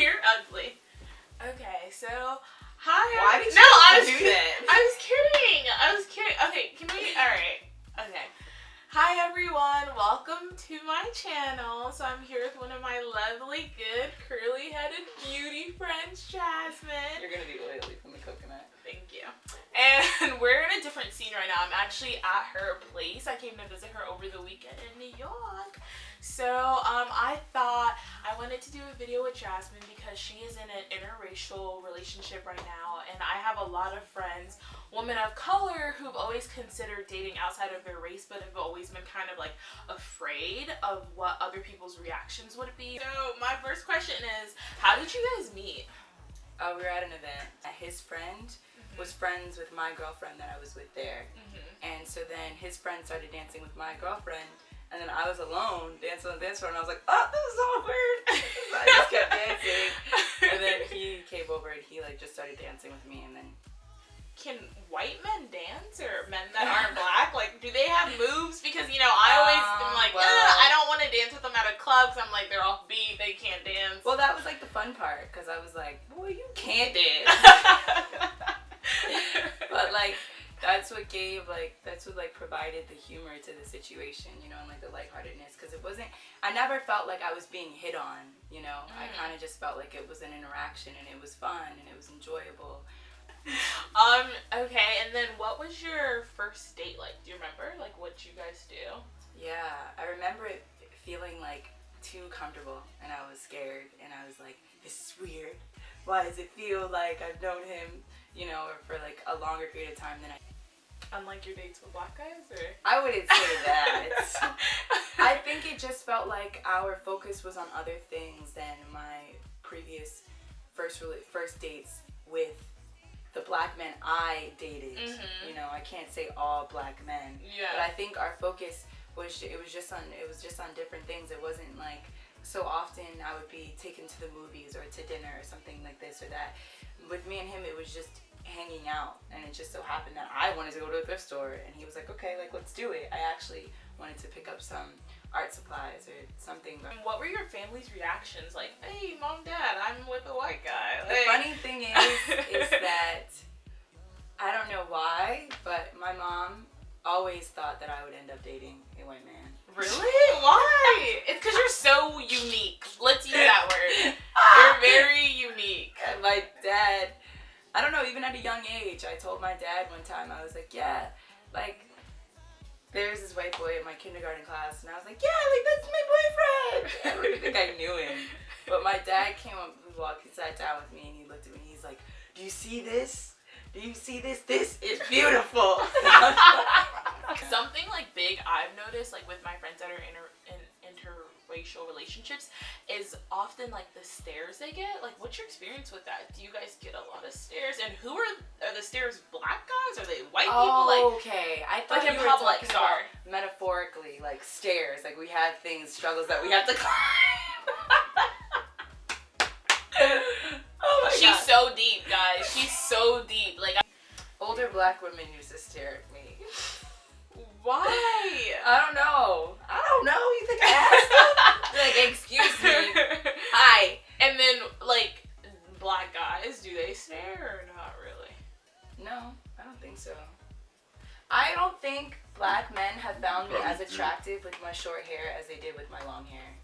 You're ugly. Okay, so hi. Why did you do that? I was kidding. Okay, can we? All right. Okay. Hi everyone, welcome to my channel. So I'm here with one of my lovely, good, curly-headed beauty friends, Jasmine. You're gonna be oily from the coconut. Thank you. And we're in a different scene right now. I'm actually at her place. I came to visit her over the weekend in New York. So I thought I wanted to do a video with Jasmine because she is in an interracial relationship right now, and I have a lot of friends, women of color, who've always considered dating outside of their race, but have always been kind of like afraid of what other people's reactions would be. So my first question is, how did you guys meet? We were at an event. His friend was friends with my girlfriend that I was with there. And so then his friend started dancing with my girlfriend, and then I was alone dancing on the dance floor, and I was like, oh, this is awkward. So I just kept dancing. And then he came over and he like just started dancing with me, and then can white men dance, or men that aren't black? Like, do they have moves? Because, you know, I always am like, I don't want to dance with them at a club because I'm like, they're offbeat, they can't dance. Well, that was like the fun part, because I was like, boy, you can't dance. But like, that's what provided the humor to the situation, you know, and like the lightheartedness, because it wasn't, I never felt like I was being hit on, you know. I kind of just felt like it was an interaction, and it was fun, and it was enjoyable. Okay, and then what was your first date like? Do you remember, like, what you guys do? Yeah, I remember it feeling like too comfortable, and I was scared, and I was like, this is weird. Why does it feel like I've known him, you know, for like a longer period of time than I... Unlike your dates with black guys, or? I wouldn't say that. I think it just felt like our focus was on other things than my previous first dates with the black men I dated. You know, I can't say all black men. Yeah. But I think our focus was just on different things. It wasn't like so often I would be taken to the movies or to dinner or something like this or that. With me and him, it was just hanging out, and it just so happened that I wanted to go to a thrift store, and he was like, okay, like, let's do it. I actually wanted to pick up some art supplies or something. What were your family's reactions? Like, hey, mom, dad, I'm with a white guy. The funny thing is that I don't know why, but my mom always thought that I would end up dating a white man. Really? Why? It's because you're so unique. Let's use that word. You're very unique. And my dad, I don't know, even at a young age, I told my dad one time, I was like, yeah, like, there's this white boy in my kindergarten class, and I was like, yeah, like, that's my boyfriend. I don't even think I knew him. But my dad came up, he sat down with me, and he looked at me, and he's like, do you see this? Do you see this? This is beautiful. Something like big I've noticed, like with my friends that are in interracial relationships, is often like the stares they get. Like, what's your experience with that? Do you guys get a lot of stares? And who are the stares? Black guys? Are they white people? Like, okay. I thought like you in were public, talking about metaphorically, like stairs. Like we have struggles that we have to climb. Oh my God. She's so deep, guys. She's so deep. Like, older black women used to stare at me. Why? I don't know. You think I asked them? Like, excuse me. Hi. And then, like, black guys, do they stare or not really? No, I don't think so. I don't think black men have found me as attractive with my short hair as they did with my long hair.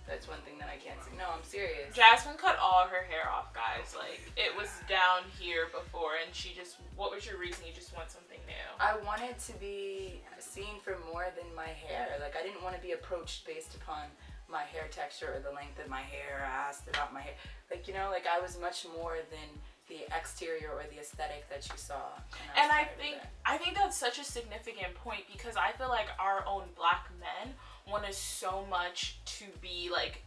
That's one thing that I can't say. No, I'm serious. Jasmine cut all her hair off, guys. Like, it was down here before, and what was your reason? You just want something new? I wanted to be seen for more than my hair. Like, I didn't want to be approached based upon my hair texture or the length of my hair or asked about my hair. Like, you know, like, I was much more than the exterior or the aesthetic that you saw. And I think that's such a significant point, because I feel like our own black men want us so much to be like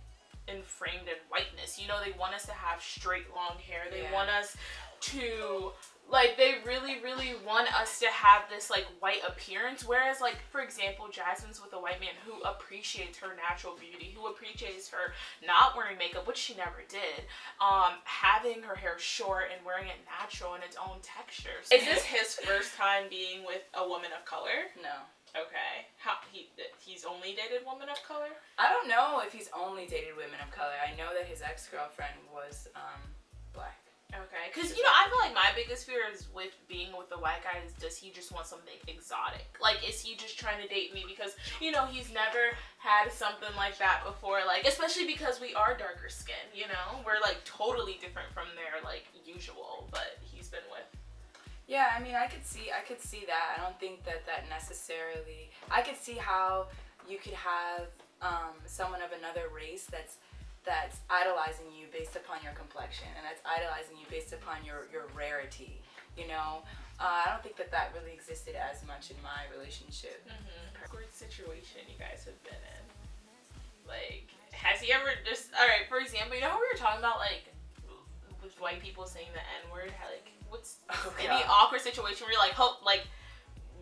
framed in whiteness. You know, they want us to have straight long hair. They want us to, like, they really, really want us to have this like white appearance. Whereas, like, for example, Jasmine's with a white man who appreciates her natural beauty, who appreciates her not wearing makeup, which she never did, having her hair short and wearing it natural in its own texture. Is this his first time being with a woman of color? No. Okay. he's only dated women of color? I don't know if he's only dated women of color. I know that his ex-girlfriend was black. Okay, because, you know, I feel like my biggest fear is with being with the white guy is, does he just want something exotic? Like, is he just trying to date me because, you know, he's never had something like that before, like, especially because we are darker skinned, you know? We're, like, totally different from their, like, usual, but he's been with. Yeah, I mean, I could see that. I don't think that necessarily, I could see how you could have someone of another race that's idolizing you based upon your complexion, and that's idolizing you based upon your rarity, you know? I don't think that really existed as much in my relationship. Awkward situation you guys have been in. Like, has he ever just, alright, for example, you know how we were talking about, like, with white people saying the N-word, how, like, what's any awkward situation where you're like,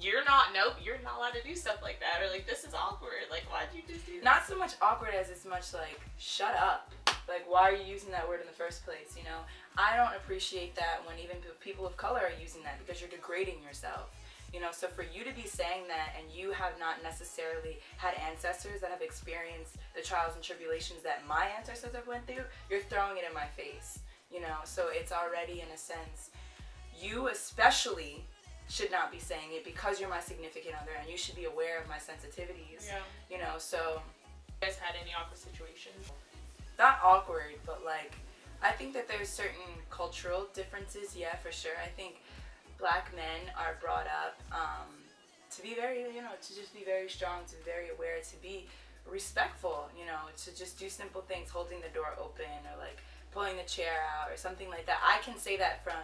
you're not allowed to do stuff like that, or like, this is awkward, like, why'd you just do that? Not so much awkward as it's much like, shut up. Like, why are you using that word in the first place, you know? I don't appreciate that when even people of color are using that, because you're degrading yourself, you know? So for you to be saying that, and you have not necessarily had ancestors that have experienced the trials and tribulations that my ancestors have went through, you're throwing it in my face, you know? So it's already, in a sense, you especially should not be saying it because you're my significant other, and you should be aware of my sensitivities. Yeah. You know, so. You guys had any awkward situations? Not awkward, but like, I think that there's certain cultural differences, yeah, for sure. I think black men are brought up to be very, you know, to just be very strong, to be very aware, to be respectful, you know, to just do simple things, holding the door open, or like pulling the chair out, or something like that. I can say that from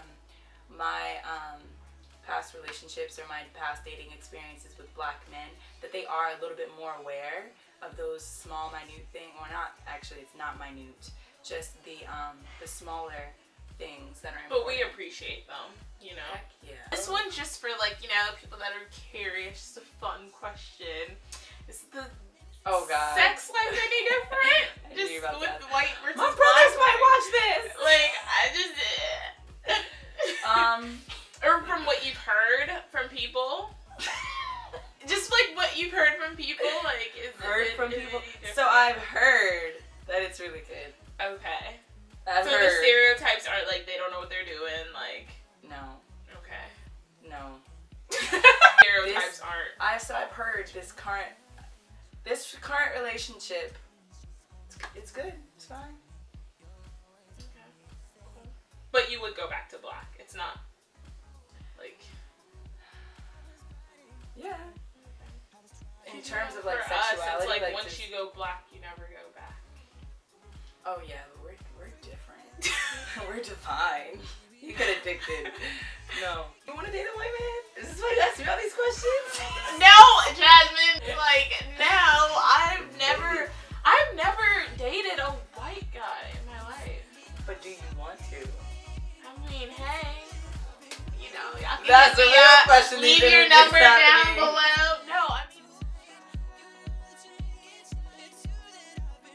my past relationships or my past dating experiences with black men, that they are a little bit more aware of those small, minute things, or not, actually, it's not minute, just the smaller things that are important. But we appreciate them, you know? Heck yeah. This one's just for, like, you know, people that are curious, just a fun question. Is the sex life any different? Just with white versus My black? brothers might watch this! Like, I just... Or from what you've heard from people. Just like what you've heard from people, like, is people. So I've heard that it's really good. Okay. I've so heard. The stereotypes aren't like they don't know what they're doing, like. No. Okay. No. Stereotypes aren't. I've heard this current relationship. It's good. It's fine. Okay. Cool. But you would go back to black. It's not like. Yeah. In terms of like for sexuality, us, it's like once just, you go black, you never go back. Oh yeah, we're different. We're divine. You get addicted. No. You want to date a white man? Is this why you ask me all these questions? No, Jasmine. Like, no, I've never dated a white guy in my life. But do you want to? I mean, hey, you know, y'all can That's hit a me real up. question. Leave your number down below.